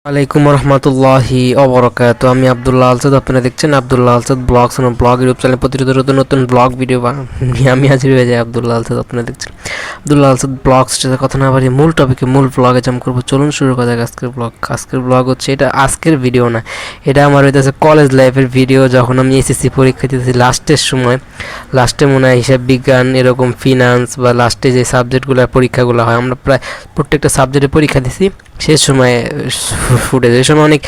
আলাইকুম রহমতুল্লাহি অবরাকাতু। আমি আব্দুল্লাহ আলসাদ, আপনারা দেখছেন আব্দুল্লাহ আলসাদ ব্লগস এবং ব্লগ ইউটিউব চ্যানেল। প্রতিনিয়ত নতুন নতুন ব্লগ ভিডিও নিয়ে আমি হাজির হয়ে যাই। আব্দুল্লাহ আলসাদ, আপনারা দেখছেন আব্দুল্লাহ আলসাদ ব্লগস। কথা না বাড়িয়ে মূল টপিকে, মূল ব্লগে জাম করবো। চলুন শুরু করা যাক আজকের ব্লগ হচ্ছে, এটা আজকের ভিডিও না, এটা আমার হইতেছে কলেজ লাইফের ভিডিও। যখন আমি এসএসসি পরীক্ষা দিতেছি লাস্টের সময়, লাস্টে মনে হয় হিসাব বিজ্ঞান, এরকম ফিনান্স বা লাস্টে যে সাবজেক্টগুলো পরীক্ষাগুলো হয়, আমরা প্রায় প্রত্যেকটা সাবজেক্টে পরীক্ষা দিছি। সে সময় ফুটেজ, এই সময় অনেক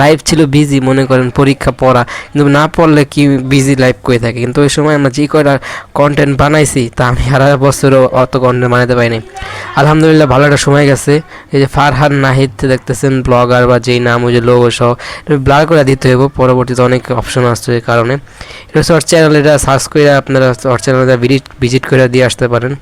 লাইফ ছিল বিজি, মনে করেন পরীক্ষা পড়া, কিন্তু না পড়লে কি বিজি লাইফ করে থাকে। কিন্তু ওই সময় আমরা যে কয়টা কন্টেন্ট বানাইছি তা আমি সারা বছরও অত কন্টেন্ট বানাতে পারিনি। আলহামদুলিল্লাহ ভালো একটা সময় গেছে। এই যে ফারহান নাহিদ দেখতেছেন ব্লগার, বা যেই নাম, ওই যে লোগো সহ ব্লার করে দিতে হবে, পরবর্তীতে অনেক অপশন আসছে। এই কারণে এটা হচ্ছে ওর চ্যানেল, এটা সার্চ করে আপনারা ওর চ্যানেলটা ভিজিট করে দিয়ে আসতে পারেন।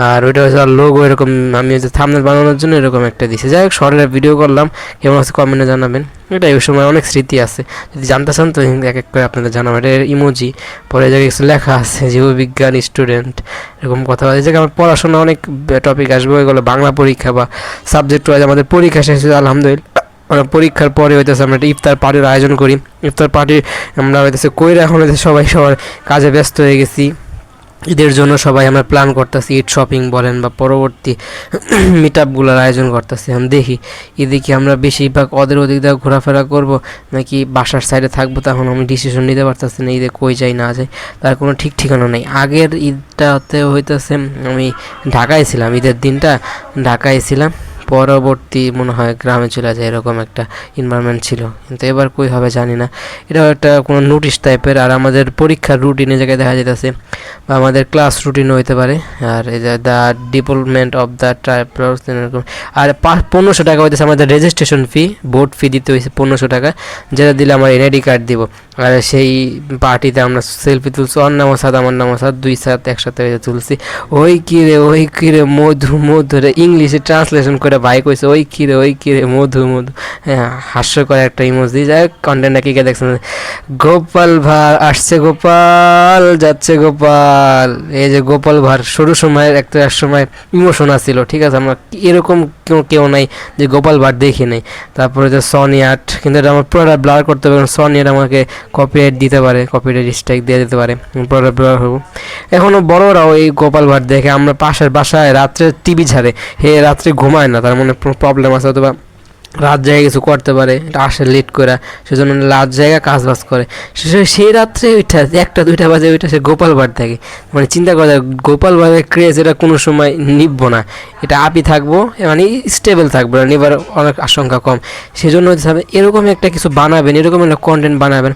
আর ওইটা হচ্ছে আর লোগো, এরকম আমি হচ্ছে থাম্বনেল বানানোর জন্য এরকম একটা দিছি। যাই হোক, শর্টের ভিডিও করলাম, কেমন আছে কমেন্টে জানাবেন। এটা ওই সময় অনেক স্মৃতি আছে, যদি জানতে চান তো এক এক করে আপনাদের জানাবেন। এটা ইমোজি, পরে জায়গায় কিছু লেখা আছে জীববিজ্ঞান স্টুডেন্ট, এরকম কথা বলে। যে আমার পড়াশোনা অনেক টপিক আসবে, ওইগুলো বাংলা পরীক্ষা বা সাবজেক্ট ওয়াইজ। আমাদের পরীক্ষা শেষ হয়েছে আলহামদুলিল্লাহ। পরীক্ষার পরে হইতেছে আমরা একটা ইফতার পার্টির আয়োজন করি। ইফতার পার্টি আমরা হইতেছে কইরা, এখন হইতেছে সবাই সবার কাজে ব্যস্ত হয়ে গেছি। ঈদের জন্য সবাই আমরা প্ল্যান করতেছি, ঈদ শপিং বলেন বা পরবর্তী মিট আপগুলোর আয়োজন করতেছি। এখন দেখি ঈদে কি আমরা বেশিরভাগ ওদিক দিয়ে ঘোরাফেরা করব নাকি বাসার সাইডে থাকবো, তখন আমি ডিসিশন নিতে পারতেছি না। ঈদে কই যাই না যাই তার কোনো ঠিক ঠিকানা নেই। আগের ঈদটাতে হইতেছে আমি ঢাকায় ছিলাম, ঈদের দিনটা ঢাকায় ছিলাম, পরবর্তী মনে হয় গ্রামে চলে যায়, এরকম একটা এনভায়রনমেন্ট ছিল। কিন্তু এবার কই হবে জানি না। এটাও একটা কোনো নোটিশ টাইপের। আর আমাদের পরীক্ষার রুটিনে জায়গায় দেখা যেতেছে, বা আমাদের ক্লাস রুটিনও হইতে পারে। আর এই যে the development of the tribe, এরকম। আর 1500 টাকা হইতেছে আমাদের রেজিস্ট্রেশন ফি, বোর্ড ফি দিতে হয়েছে 1500 টাকা, যেটা দিলে আমার এনআইডি কার্ড দিব। আর সেই পার্টিতে আমরা সেলফি তুলছি, ওর নাম সাদ আমার নাম সাদ, দুই সাথ একসাথে তুলছি। ওই কিরে মধু মধুরে, ইংলিশে ট্রান্সলেশন করে ভাই কইছে ওই কিরে মধু মধু। হ্যাঁ, হাস্যকর একটা ইমোজি। যাই হোক, কন্টেন্টটা কি দেখছেন, গোপাল ভাঁড় আসছে, গোপাল যাচ্ছে গোপাল। এই যে গোপাল ভাঁড় শুরু সময়ের একটা সময় ইমোশন আসছিল, ঠিক আছে। আমরা এরকম কেউ নাই যে গোপাল ভাঁড় দেখি নাই। তারপরে যে সনিয়াট, কিন্তু এটা আমার পুরোটা ব্লার করতে হবে, কারণ সনিয়াট আমাকে কপিরাইট দিতে পারে, কপিরাইট স্ট্রাইক দিয়ে দিতে পারে, পুরোটা ব্লার হবো। এখনও বড়রাও এই গোপাল ভাঁড় দেখে। আমরা পাশের বাসায় রাত্রে টিভি ছাড়ে, রাত্রে ঘুমায় না, তার মানে প্রবলেম আছে, অথবা রাত জায়গায় কিছু করতে পারে, এটা আসে লেট করে, সেজন্য রাত জায়গা কাজ বাজ করে। সেই রাত্রে ওইটা 1টা-2টা বাজে ওইটা সে গোপাল ভাঁড় থাকে। মানে চিন্তা করা যায়, গোপাল ভাঁড়ের ক্রেজ এটা কোনো সময় নিববো না, এটা আপই থাকবো, মানে স্টেবল থাকবো না, নেবার অনেক আশঙ্কা কম। সেজন্য এরকম একটা কিছু বানাবেন, এরকম একটা কন্টেন্ট বানাবেন।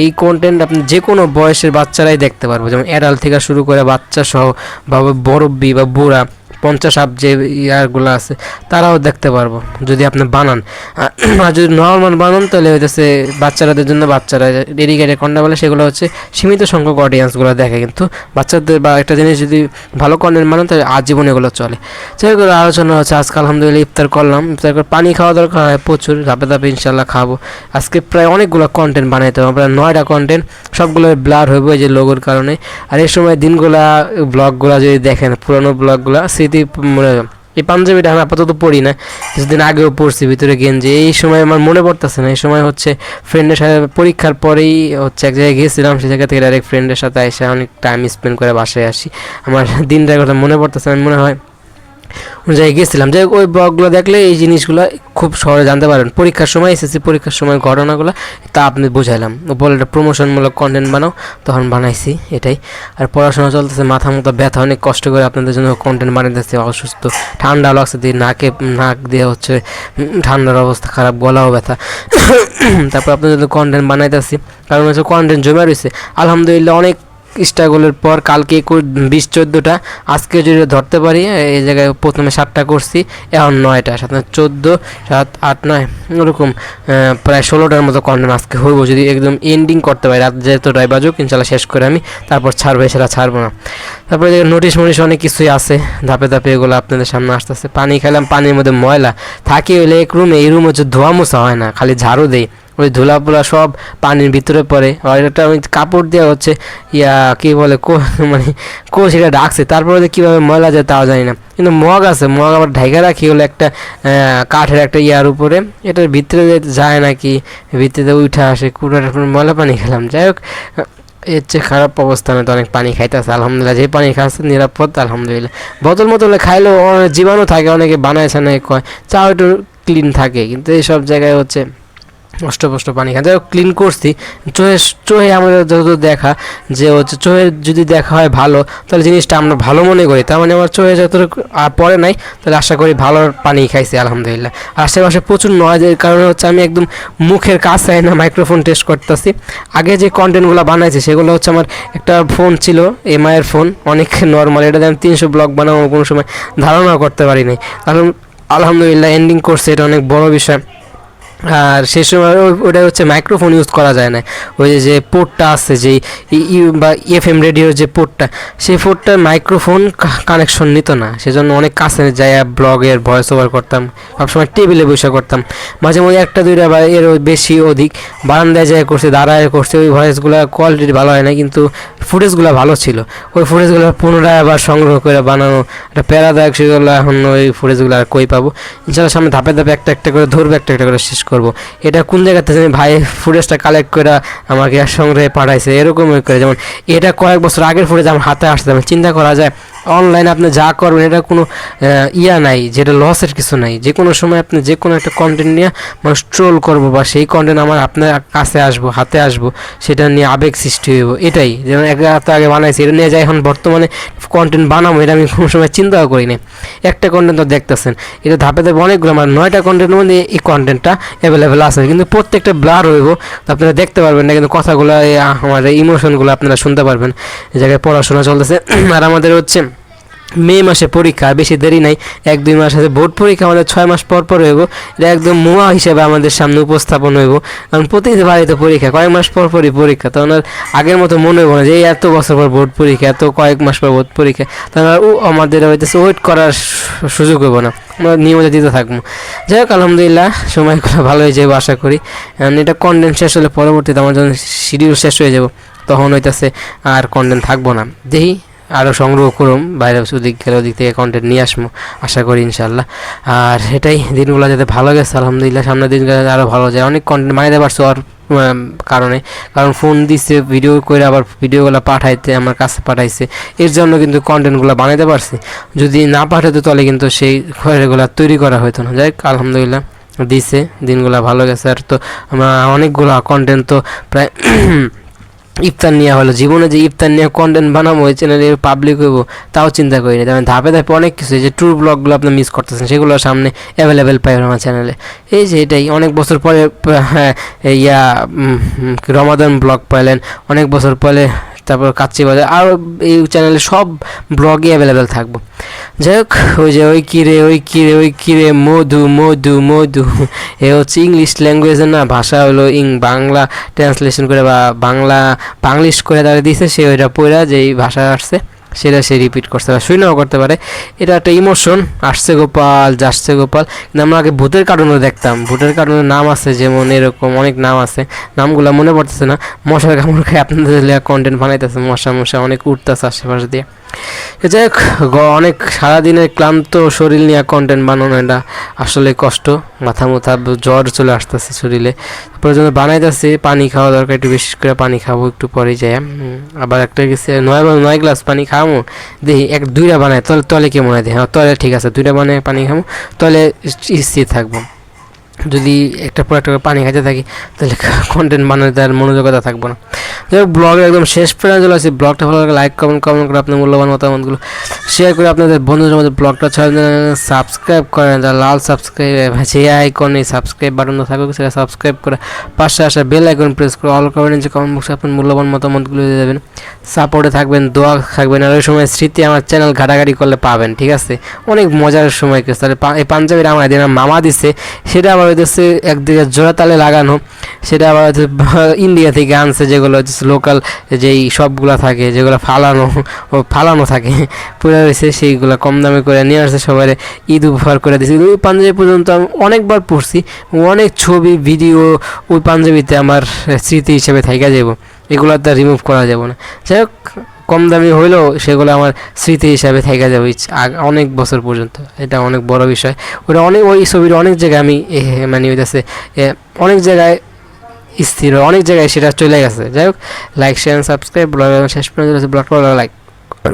এই কন্টেন্ট আপনি যে কোনো বয়সের বাচ্চারাই দেখতে পারবো, যেমন অ্যাডাল্ট থেকে শুরু করে বাচ্চা সহ, বা বড়ব্বি বা বুড়া 50 আপ যে ইয়ারগুলো আছে তারাও দেখতে পারবো যদি আপনি বানান। আর যদি নর্মাল বানান তাহলে হচ্ছে বাচ্চাদের জন্য, বাচ্চারা ডেডিকেটেড কন্টেন্ট বলে, সেগুলো হচ্ছে সীমিত সংখ্যক অডিয়েন্সগুলো দেখে। কিন্তু বাচ্চাদের বা একটা জিনিস যদি ভালো কন্টেন্ট বানান তাহলে আজীবন এগুলো চলে। সেগুলো আলোচনা হচ্ছে। আজকে আলহামদুলিল্লাহ ইফতার করলাম, ইফতার করে পানি খাওয়া দরকার হয় প্রচুর, ধাপে ধাপে ইনশাল্লাহ খাবো। আজকে প্রায় অনেকগুলো কন্টেন্ট বানাইতে হবে, প্রায় 9টা কন্টেন্ট, সবগুলো ব্লার হইব এই যে লোগোর কারণে। আর এই সময় দিনগুলা ব্লগগুলো যদি দেখেন, পুরোনো ব্লগগুলো স্মৃতি মনে, এই পাঞ্জাবিটা আমি আপাতত পড়ি না, কিছুদিন আগেও পড়ছি ভিতরে গেঞ্জি। এই সময় আমার মনে পড়তেছে না। এই সময় হচ্ছে ফ্রেন্ডের সাথে পরীক্ষার পরেই হচ্ছে এক জায়গায় গিয়েছিলাম, সে জায়গা থেকে ডাইরেক্ট ফ্রেন্ডের সাথে এসে অনেক টাইম স্পেন্ড করে বাসায় আসি। আমার দিনটার কথা মনে পড়তেছে, আমি মনে হয় জায়গায় গেছিলাম। যাই হোক, ওই ব্লগগুলো দেখলে এই জিনিসগুলো খুব সহজে জানতে পারেন। পরীক্ষার সময়, এসএসসি পরীক্ষার সময় ঘটনাগুলো তা আপনি বুঝাইলাম, বলে একটা প্রমোশনমূলক কন্টেন্ট বানাও, তখন বানাইছি এটাই। আর পড়াশোনা চলতেছে, মাথা ব্যথা, অনেক কষ্ট করে আপনাদের জন্য কন্টেন্ট বানাইতেছে। অসুস্থ, ঠান্ডা লাগছে, দিয়ে নাক দিয়ে হচ্ছে ঠান্ডার অবস্থা খারাপ, গলাও ব্যথা। তারপর আপনাদের জন্য কন্টেন্ট বানাইতেছি, কারণ হচ্ছে কন্টেন্ট জমা রয়েছে। আলহামদুলিল্লাহ অনেক স্ট্রাগলের পর কালকে 20-14টা, আজকে যদি ধরতে পারি এই জায়গায় প্রথমে 7টা করছি, এখন 9টা, 7 14 7 8 9 ওরকম প্রায় 16টার মতো কন্টেন্ট আজকে হইব, যদি একদম এন্ডিং করতে পারি। রাত যতটাই বাজুক ইনশাল্লাহ শেষ করে আমি তারপর ছাড়বো, সেটা ছাড়বো না। তারপরে নোটিশ অনেক কিছুই আছে, ধাপে ধাপে এগুলো আপনাদের সামনে আসতেছে। পানি খেলাম, পানির মধ্যে ময়লা থাকি হলে এক রুমে, এই রুম হচ্ছে ধোয়া মোছা হয় না, খালি ঝাড়ু দেই, ওই ধুলাপুলা সব পানির ভিতরে পড়ে। আর একটা আমি কাপড় দিয়ে হচ্ছে কী বলে মানে সেটা ডাকছে, তারপরে যে কীভাবে ময়লা যায় তাও জানি না। কিন্তু মগ আছে, মগ আবার ঢাকা রাখি হলো একটা কাঠের একটা উপরে, এটার ভিতরে যায় নাকি ভিতরে উঠে আসে কুড়ার ময়লা পানি খেলাম। যাই হোক, এর চেয়ে খারাপ অবস্থানে তো অনেক পানি খাইতেছে, আলহামদুলিল্লাহ যে পানি খাচ্ছে নিরাপদ আলহামদুলিল্লাহ। বোতল মোতলে খাইলেও অনেক জীবাণু থাকে, অনেকে বানাইছে না কয় চাও একটু ক্লিন থাকে, কিন্তু এইসব জায়গায় হচ্ছে কষ্ট পানি খাই। যাই হোক ক্লিন করছি। চোহে আমাদের যত দেখা যে হচ্ছে চোহে যদি দেখা হয় ভালো, তাহলে জিনিসটা আমরা ভালো মনে করি, তার মানে আমার চোহে যতটুকু পড়ে নাই, তাহলে আশা করি ভালো পানি খাইছি আলহামদুলিল্লাহ। আশেপাশে প্রচুর নয়েজের কারণে হচ্ছে আমি একদম মুখের কাছে না মাইক্রোফোন টেস্ট করতেছি। আগে যে কন্টেন্টগুলো বানাইছি সেগুলো হচ্ছে আমার একটা ফোন ছিল, এমআইয়ের ফোন, অনেক নর্মাল, এটা আমি 300 ব্লগ বানাবো কোনো সময় ধারণাও করতে পারি নাই। কারণ আলহামদুলিল্লাহ এন্ডিং করছে, এটা অনেক বড় বিষয়। আর সেই সময় ওটা হচ্ছে মাইক্রোফোন ইউজ করা যায় না, ওই যে পোর্টটা আছে যে বা এফএম রেডিওর যে পোর্টটা, সেই পোর্টটার মাইক্রোফোন কানেকশন নিত না, সেজন্য অনেক কাছে যাই ব্লগের ভয়েস ওভার করতাম, সবসময় টেবিলে বসে করতাম। মাঝে মাঝে একটা দুইটা বা এর বেশি অধিক বারান্দায় যায় করছে, দাঁড়ায় করছে, ওই ভয়েসগুলো কোয়ালিটি ভালো হয় না, কিন্তু ফুটেজগুলো ভালো ছিল। ওই ফুটেজগুলো পুনরায় আবার সংগ্রহ করে বানানো একটা প্যারাদায়ক, সেগুলো এখন ওই ফুটেজগুলো আর কই পাবো। ইনশাল্লাহ সামনে ধাপে ধাপে একটা একটা করে ধরবো, একটা একটা করে শেষ করবো। এটা কোন জায়গাতে জানি ভাই ফুটেজটা কালেক্ট করে আমাকে সংগ্রহে পাঠাইছে, এরকম করে। যেমন এটা কয়েক বছর আগের ফুটেজ আমার হাতে আসছে, চিন্তা করা যায় অনলাইনে আপনি যা করবেন এটা কোনো নাই, যেটা লসের কিছু নাই। যে কোনো সময় আপনি যে কোনো একটা কন্টেন্ট নিয়ে মানুষ ট্রোল করবো, বা সেই কন্টেন্ট আমার আপনার কাছে আসবো, হাতে আসবো, সেটা নিয়ে আবেগ সৃষ্টি হইব। এটাই যেমন এক হাতে আগে বানাইছি, এটা নিয়ে যাই এখন বর্তমানে কন্টেন্ট বানাবো, এটা আমি কোনো সময় চিন্তাও করি না। একটা কন্টেন্ট তো দেখতেছেন, এটা ধাপে ধাপে অনেকগুলো, আমার 9টা কন্টেন্টের মধ্যে এই কন্টেন্টটা অ্যাভেলেবেল আছে, কিন্তু প্রত্যেকটা ব্লার হইব, তো আপনারা দেখতে পারবেন না, কিন্তু কথাগুলো আমার ইমোশনগুলো আপনারা শুনতে পারবেন। এই জায়গায় পড়াশোনা চলতেছে, আর আমাদের হচ্ছে মে মাসে পরীক্ষা, বেশি দেরি নাই, 1-2 মাস আছে বোর্ড পরীক্ষা, আমাদের 6 মাস পর পর হইব। এটা একদম মুয়া হিসেবে আমাদের সামনে উপস্থাপন হইব, কারণ প্রতিবারই তো পরীক্ষা, কয়েক মাস পর পরই পরীক্ষা, তখন আর আগের মতো মনে হইব না যে এত বছর পর বোর্ড পরীক্ষা, এত কয়েক মাস পর বোর্ড পরীক্ষা, তখন আর আমাদের হইতেছে ওয়েট করার সুযোগ হইব না, আমরা নিয়মিত দিতে থাকবো। যাই হোক আলহামদুলিল্লাহ সময়গুলো ভালো হয়ে যাবে আশা করি। এটা কন্টেন্ট শেষ হলে পরবর্তীতে আমার যখন শিডিউল শেষ হয়ে যাব, তখন হইতেছে আর কন্টেন্ট থাকবো না। দেখি আরও সংগ্রহ করুম, বাইরে ওদিক গেলে ওদিক থেকে কন্টেন্ট নিয়ে আসবো আশা করি ইনশাল্লাহ। আর এটাই দিনগুলো যাতে ভালো গেছে আলহামদুলিল্লাহ, সামনের দিনগুলো আরও ভালো যায়। অনেক কন্টেন্ট বানাইতে পারছো আর কারণ ফোন দিচ্ছে ভিডিও করে, আবার ভিডিওগুলো পাঠাইতে আমার কাছে পাঠাইছে, এর জন্য কিন্তু কন্টেন্টগুলো বানাইতে পারছি। যদি না পাঠাতো তাহলে কিন্তু সেই ঘরেগুলো তৈরি করা হতো না। যাই হোক আলহামদুলিল্লাহ দিছে, দিনগুলো ভালো গেছে। আর তো আমরা অনেকগুলো কন্টেন্ট তো প্রায় ইফতার নিয়ে হলো, জীবনে যে ইফতার নিয়ে কন্টেন্ট বানাবো ওই চ্যানেলে পাবলিক হইব তাও চিন্তা করি না। যেমন ধাপে ধাপে অনেক কিছু, যে ট্যুর ব্লগগুলো আপনি মিস করতেছেন, সেগুলো সামনে অ্যাভেলেবেল পাই আমার চ্যানেলে। এই যে এটাই অনেক বছর পরে রমাদান ব্লগ পাইলেন, অনেক বছর পরে তারপর কাচ্চি বাজার, আরও এই চ্যানেলে সব ব্লগই অ্যাভেলেবেল থাকবো। যাই হোক ওই যে ওই কিরে মধু মধু মধু, এ হচ্ছে ইংলিশ ল্যাঙ্গুয়েজের না ভাষা হলো বাংলা ট্রান্সলেশন করে বা বাংলিশ করে তারা দিয়েছে, সে ওইটা পড়া যেই ভাষা আসছে সেটা সে রিপিট করতে পারে, শুনেও করতে পারে। এটা একটা ইমোশন, আসছে গোপাল যাচ্ছে গোপাল। কিন্তু আমরা আগে ভূতের কার্টুনও দেখতাম, ভূতের কার্টুনের নাম আছে, যেমন এরকম অনেক নাম আছে, নামগুলো মনে পড়তেছে না। মশার কামড় খায় আপনাদের কন্টেন্ট বানাইতেছে, মশা অনেক উঠতেছে আশেপাশে দিয়ে। যাই হোক অনেক সারাদিনের ক্লান্ত শরীর নিয়ে কন্টেন্ট বানানো এটা আসলে কষ্ট, মাথা জ্বর চলে আসতেছে শরীরে, তারপরে জন্য বানাইতেছি। পানি খাওয়া দরকার, একটু বেশি করে পানি খাবো একটু পরে যাই। আবার একটা গেছে 9 গ্লাস পানি খাবো, দেখি 1-2টা বানাই তলে কেমন হয়, হ্যাঁ তলে ঠিক আছে, 2টা বানায় পানি খাবো, তলে স্থির থাকবো। যদি একটা পর একটা পানি খাইতে থাকি তাহলে কন্টেন্ট বানাতে আর মনোযোগতা থাকবো না। যাই হোক ব্লগের একদম শেষ পর্যন্ত চলে আসছি। ব্লগটা ভালো লাগে লাইক কমেন্ট করে আপনার মূল্যবান মতামতগুলো শেয়ার করে আপনাদের বন্ধুদের মধ্যে ব্লগটা সাবস্ক্রাইব করেন, যারা লাল সাবস্ক্রাইব যে আইকনে সাবস্ক্রাইব বাটন থাকুক সেটা সাবস্ক্রাইব করে পাশে আসা বেল আইকন প্রেস করে অল কমেন্ট যে কমেন্ট বক্সে আপনার মূল্যবান মতামতগুলো দিয়ে দেবেন। সাপোর্টে থাকবেন, দোয়া থাকবেন, আর ওই সময় স্মৃতি আমার চ্যানেল ঘাটাঘাটি করলে পাবেন, ঠিক আছে? অনেক মজার সময় গেছে। তাহলে এই পাঞ্জাবির আমার দিন মামা দিছে, সেটা আবার হইতেছে একদিকে জোড়া তালে লাগানো, সেটা আবার ইন্ডিয়া থেকে আনছে, যেগুলো হচ্ছে লোকাল যেই শপগুলো থাকে যেগুলো ফালানো থাকে পুরো রয়েছে সেইগুলো কম দামে করে নিয়ে আসছে সবাই ঈদ উপহার করে দিয়েছি। ওই পাঞ্জাবি পর্যন্ত আমি অনেকবার পরছি, অনেক ছবি ভিডিও ওই পাঞ্জাবিতে আমার স্মৃতি হিসেবে থাইকা যাব, এগুলো তো রিমুভ করা যাব না। যাই হোক কম দামি হইলেও সেগুলো আমার স্মৃতি হিসাবে থেকে যাবে অনেক বছর পর্যন্ত, এটা অনেক বড় বিষয়। ওই ছবির অনেক জায়গায় আমি মানে ওইটাছে অনেক জায়গায় স্থির, অনেক জায়গায় সেটা চলে গেছে। যাই হোক লাইক শেয়ার সাবস্ক্রাইব, শেষ পর্যন্ত ব্লগ করে লাইক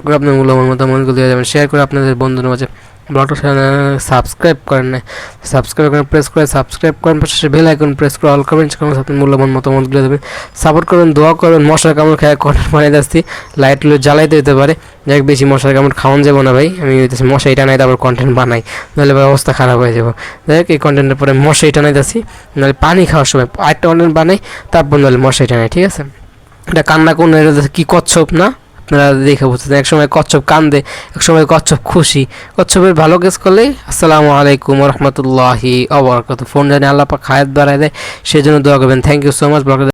করে আপনার মূল্যবান মতামতগুলো দিয়ে যাবেন, শেয়ার করে আপনাদের বন্ধুদের মাঝে। ব্লগটা সাবস্ক্রাইব করেন না, সাবস্ক্রাইব করেন, প্রেস করে সাবস্ক্রাইব করেন, পাশে বেল আইকন প্রেস করে অল কমেন্টস করেন, আপনার মূল্যবান মতামতগুলো দেবেন, সাপোর্ট করবেন, দোয়া করবেন। মশার কামড় খেয়ে কন্টেন্ট বানিয়ে যাচ্ছি, লাইটগুলো জ্বালাইতে দিতে পারে, যাই বেশি মশার কামড় খাওয়ান যাবো না ভাই, আমি মশাই টানাই তারপর কন্টেন্ট বানাই, নাহলে ভাই অবস্থা খারাপ হয়ে যাবো। যাই হোক এই কন্টেন্টের পরে মশাই টানাই যাচ্ছি, নাহলে পানি খাওয়ার সময় আরেকটা কন্টেন্ট বানাই, তারপর নাহলে মশাই টানাই, ঠিক আছে। এটা কান্না কোন কি কচ্ছপ না, আপনারা দেখে বুঝতেছেন, একসময় কচ্ছপ কান্দে, একসময় কচ্ছপ খুশি। কচ্ছপের ভালো কাজ করলে আসসালামু আলাইকুম রহমতুল্লাহি ওয়া বারাকাতুহু। ফোন জানি আল্লাহ পাক হায়াত বাড়ায় দেয়, সেজন্য দোয়া করবেন। Thank you so much. Blog